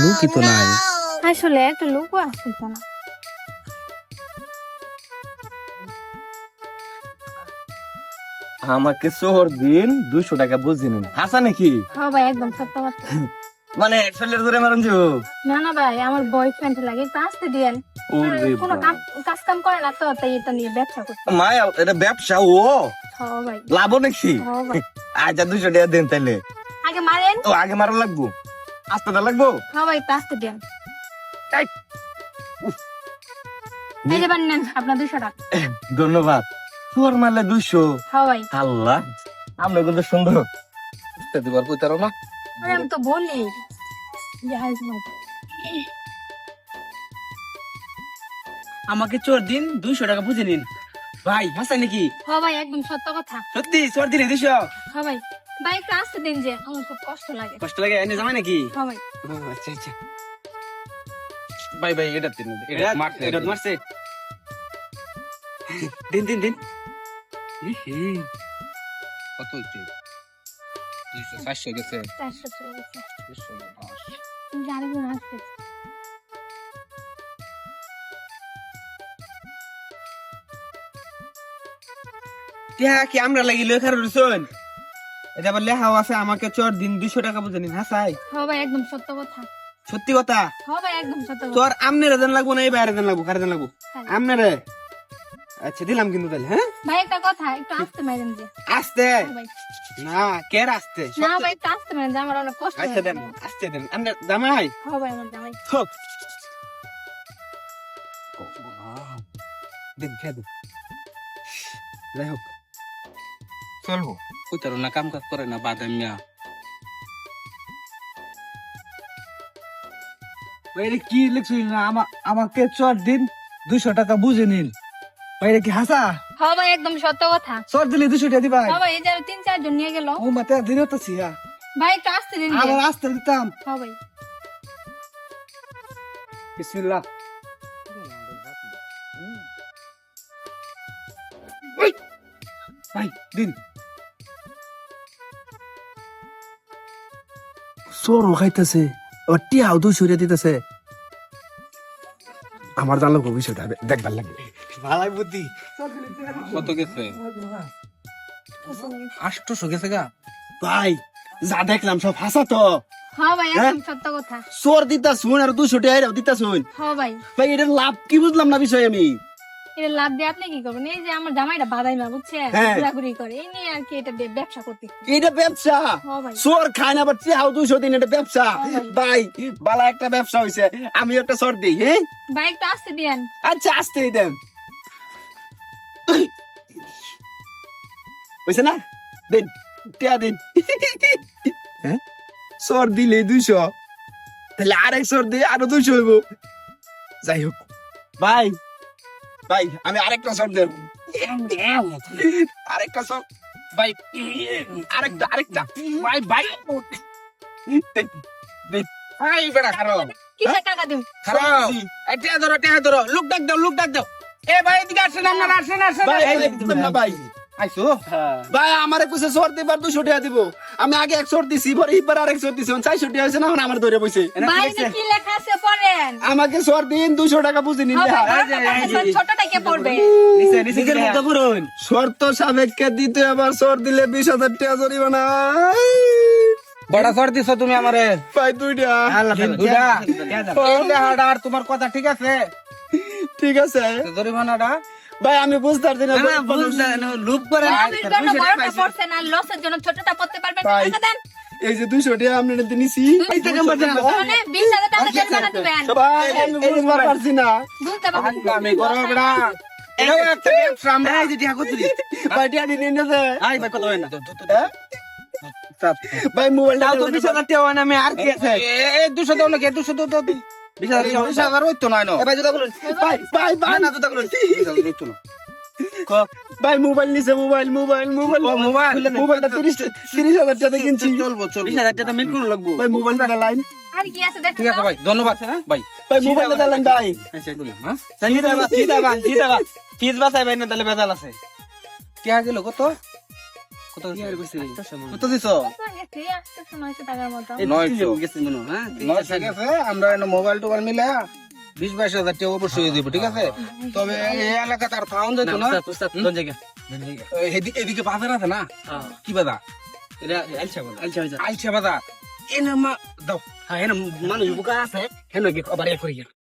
লুকই তো নাই। আসলে একটা লোকও আসতো না। আমাকে শহর দিন 200 টাকা বুঝি নিন হাসা নাকি হ্যাঁ ভাই একদম সত্য কথা। মানে শরীরের ধরে মারুন যে না না ভাই আমার বয়ফ্রেন্ড লাগে একটু আসতে দিয়েন। ওরে কোনো কাজ কাম করে না তো তাই এটা নিয়ে ব্যবসা করতে। মায়া এটা ব্যবসা ও হ্যাঁ ভাই লাভ নাকি হ্যাঁ ভাই আচ্ছা 200 টাকা দেন তাইলে আগে মারেন। ও আগে মারা লাগবো আস্তে দা লাগবো হ্যাঁ ভাই একটু আসতে দিয়েন। তাই। এই যে বান্নেন আপনার 200 টাকা। ধন্যবাদ তোর মারলে 200 হ্যাঁ ভাই আল্লাহ আমরা কিন্তু সুন্দর দিবার কইতারো না। আরে আমি তো বলি জাহাজ ভাই। আমাকে চোর দিন 200 টাকা বুঝে নিন ভাই হাসাই নাকি হ্যাঁ ভাই একদম সত্য কথা। সত্যি চোর দিন 200 হ্যাঁ ভাই ভাই একটু আসতে দিন যে আমার খুব কষ্ট লাগে। কষ্ট লাগে এনে জামাই নাকি হ্যাঁ ভাই আচ্ছা আচ্ছা ভাই ভাই এটা দিন, এটা মারছে। এটা মারছে দিন দিন দিন কত হইছে? 200 400 গেছে। 400 চলে গেছে। 410 জানি না আসতে। টিয়া কি আমরা লাগি লেখার রুসন এটা আবার লেখাও আছে আমাকে চোর দিন 200 টাকা বুঝে নিন হাসাই হ্যাঁ ভাই একদম সত্য কথা। সত্যি কথা হ্যাঁ ভাই একদম সত্য কথা। তোর আমনের দেন লাগবো না এই বাইরে দেন লাগবো কারে দেন লাগবো হ্যাঁ। আমনেরে আচ্ছা দিলাম কিন্তু তাহলে হ্যাঁ ভাই একটা কথা একটু আসতে মারেন যে। আস্তে হ্যাঁ ভাই না কে আসতে না ভাই একটু আসতে মারেন যে আমার অনেক কষ্ট আচ্ছা দেন আসতে দেন আমনে জামাই হ্যাঁ ভাই আমার জামাই। থোক দিন খেয়ে দিন যাই হোক চলবো কইতারো না, কাম কাজ করে না বাদাম মিয়া। বাইরে কি লিখছিল না আমাকে চট দিন 200 টাকা বুঝে নিন। বাইরে কি হাসা হ্যাঁ ভাই একদম সত্য কথা। চট দিলে 200 টাকা দিবা। হ্যাঁ ভাই এই যে 3-4 জন নিয়ে গেল। ও মাতে দিন হতাছি ভাই একটু আসতে দিন যে। আবার আসতে দিতাম। হ্যাঁ ভাই বিসমিল্লাহ। ভাই দিন চোর খাইতেছে আবার টিয়াও 200 দিতেছে আমার জানলো ভবিষ্যৎ দেখবার লাগবে ভালাই বুদ্ধি কত গেছে? 800 গেছে গা। ভাই যা দেখলাম সব হাসা তো হ্যাঁ ভাই একদম সত্য কথা। চোর দিতা শুন আর 200 টাকা দিতা শুন হ্যাঁ ভাই ভাই এটার লাভ কি বুঝলাম না বিষয় আমি এটা লাভ দিয়ে আপনি কি করবেন? এই যে আমার জামাইটা বাদাই না বুঝছেন হ্যাঁ। ঘোরাঘুরি করে এই নিয়ে আর কি এটা দিয়ে ব্যবসা করতে। এটা ব্যবসা হ্যাঁ ভাই চোর খায় না আবার টিয়াও 200 দিন এটা ব্যবসা হ্যাঁ ভাই বালা একটা ব্যবসা হইছে আমি একটা চোর দিই হ্যাঁ ভাই একটু আসতে দিয়েন। আচ্ছা আসতেই দেন হয়েছে না দিন টিয়া দিন হ্যাঁ চোর দিলে 200 তাহলে আরেক চোর দিয়ে আরো 200 হইব যাই হোক ভাই ভাই আমি আরেকটা চোর দেব আরেকটা চোর ভাই আরেকটা ভাই ভাই ভাই বেটা খারাপ কিসের টাকা দিন? খারাপ এটা ধরো লোক ডাক দাও এ ভাই এদিকে আসেন আপনারা আসেন ভাই এই দেখতেন না ভাই আইসো ভাই আমারে কইছে চোর দিবার 200 টাকা দিব আমি আগে এক চোর দিছি পরে এইবার আরেক চোর দিছি 400 টাকা হইছে না এখন আমার ধরে বইছে ভাই এটা কি লেখা আছে পড়েন। আমাকে চোর দিন 200 টাকা বুঝে নিন হ্যাঁ ভাই, দেখা। বড়টা পড়তে ছোটটা কে পড়বে? নিজের মতো করুন শর্ত সাপেক্ষে দিতে আবার চোর দিলে 20,000 টাকা জরিমানা বড় চোর দিছো তুমি আমারে। ভাই দুইটা দুইটা এই লেহাটা আর তোমার কথা ঠিক আছে? ঠিক আছে জরিমানাটা ভাই আমি বুঝতে পারছি না না বুঝলেন লুপ করে লাভের জন্য বড়টা পড়ছে না লসের জন্য ছোটটা পড়তে পারবেন না। ভাই। টাকা দেন। এই যে 200 টাকা আমি নিতে নিছি মানে 20,000 টাকা জরিমানা দিবেন। ভাই আমি বুঝতে পারছি না বুঝতে পারছেন? আমি করব বড়া এও একটা ব্যবসা আমরা এই যে টিয়া কত দিলি ভাই টাকা দিন নিতে আই ভাই কত হয় না ভাই মোবাইলটা দাও তো 20,000 টাকা হয় না আমি আর কি আছে এই 200 দাও না কে 200 দাও 20,000 হইতো না না ভাই জুতা বলুন ভাই ভাই ভাই না জুতা বলুন 20,000 হইতো না ভাই মোবাইল নিছে মোবাইল মোবাইলটা 30,000 টাকা কিনছি চলবো 20,000 টাকা মিল করে লাগবো ভাই মোবাইলটা লাইন আর কি আছে দেখেন? ঠিক আছে ভাই ধন্যবাদ ভাই ভাই মোবাইলটা লাইন ভাই আচ্ছা বলি হ্যাঁ ফিজ বাসাই ভাই না তাহলে বেজাল আছে টিয়া গেল কত কত দিছ কত গেছে 800-900 টাকার মতো। 900 গেছে মনে হয়, হ্যাঁ 900 গেছে। আমরা এনে মোবাইল টোবাইল মিলে 20-22 হাজার টাকা অবশ্যই দিব, ঠিক আছে? তবে এই এলাকা তার ফাউন্ড যেত না। এদিকে বাজার আছে না, কি বাজার? আলসা বাজার। এনে দাও, হ্যাঁ এনে মানুষ বুকা আছে, হেন কি আবার করি